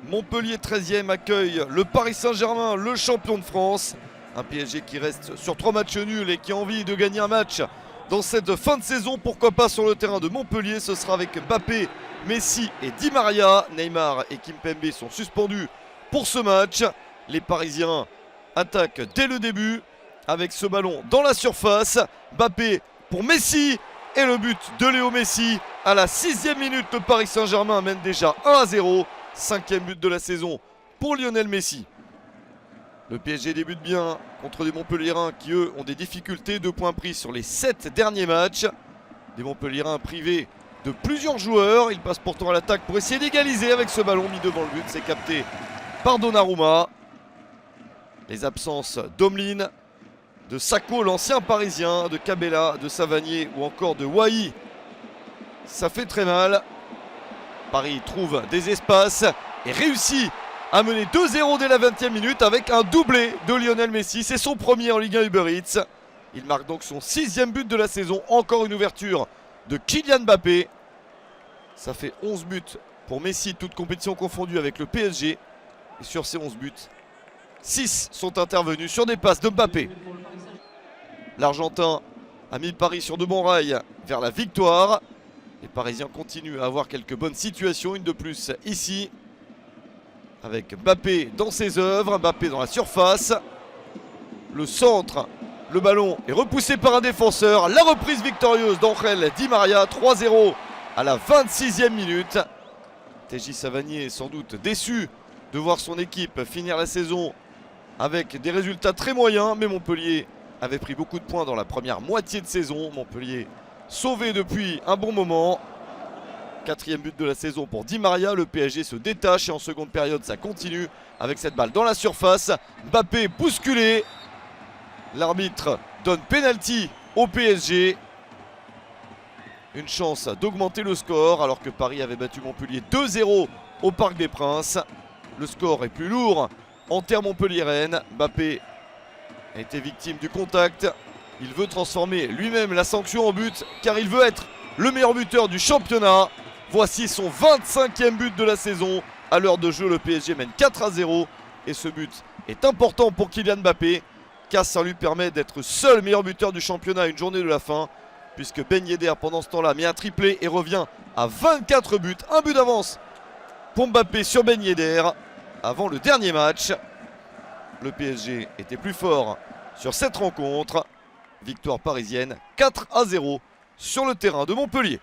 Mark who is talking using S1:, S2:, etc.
S1: Montpellier 13e accueille le Paris Saint-Germain, le champion de France. Un PSG qui reste sur 3 matchs nuls et qui a envie de gagner un match dans cette fin de saison. Pourquoi pas sur le terrain de Montpellier. Ce sera avec Mbappé, Messi et Di Maria. Neymar et Kimpembe sont suspendus pour ce match. Les Parisiens attaquent dès le début avec ce ballon dans la surface. Mbappé pour Messi et le but de Léo Messi. À la 6e minute, le Paris Saint-Germain mène déjà 1-0. 5e but de la saison pour Lionel Messi. Le PSG débute bien contre des Montpelliérains qui eux ont des difficultés. 2 points pris sur les 7 derniers matchs. Des Montpelliérains privés de plusieurs joueurs. Ils passent pourtant à l'attaque pour essayer d'égaliser avec ce ballon mis devant le but. C'est capté par Donnarumma. Les absences d'Omlin, de Sakho, l'ancien parisien, de Cabella, de Savanier ou encore de Wai. Ça fait très mal. Paris trouve des espaces et réussit à mener 2-0 dès la 20e minute avec un doublé de Lionel Messi. C'est son premier en Ligue 1 Uber Eats. Il marque donc son 6e but de la saison. Encore une ouverture de Kylian Mbappé. Ça fait 11 buts pour Messi, toutes compétitions confondues avec le PSG. Et sur ces 11 buts, 6 sont intervenus sur des passes de Mbappé. L'Argentin a mis Paris sur de bons rails vers la victoire. Les Parisiens continuent à avoir quelques bonnes situations, une de plus ici. Avec Mbappé dans ses œuvres, Mbappé dans la surface. Le centre, le ballon est repoussé par un défenseur. La reprise victorieuse d'Angel Di Maria, 3-0 à la 26e minute. TJ Savanier est sans doute déçu de voir son équipe finir la saison avec des résultats très moyens. Mais Montpellier avait pris beaucoup de points dans la première moitié de saison. Montpellier sauvé depuis un bon moment. 4e but de la saison pour Di Maria. Le PSG se détache et en seconde période ça continue avec cette balle dans la surface. Mbappé bousculé. L'arbitre donne pénalty au PSG. Une chance d'augmenter le score alors que Paris avait battu Montpellier 2-0 au Parc des Princes. Le score est plus lourd en terre montpelliéraine. Mbappé a été victime du contact. Il veut transformer lui-même la sanction en but car il veut être le meilleur buteur du championnat. Voici son 25e but de la saison. À l'heure de jeu, le PSG mène 4-0 et ce but est important pour Kylian Mbappé car ça lui permet d'être seul meilleur buteur du championnat à une journée de la fin puisque Ben Yedder pendant ce temps-là met un triplé et revient à 24 buts. Un but d'avance pour Mbappé sur Ben Yedder avant le dernier match. Le PSG était plus fort sur cette rencontre. Victoire parisienne 4-0 sur le terrain de Montpellier.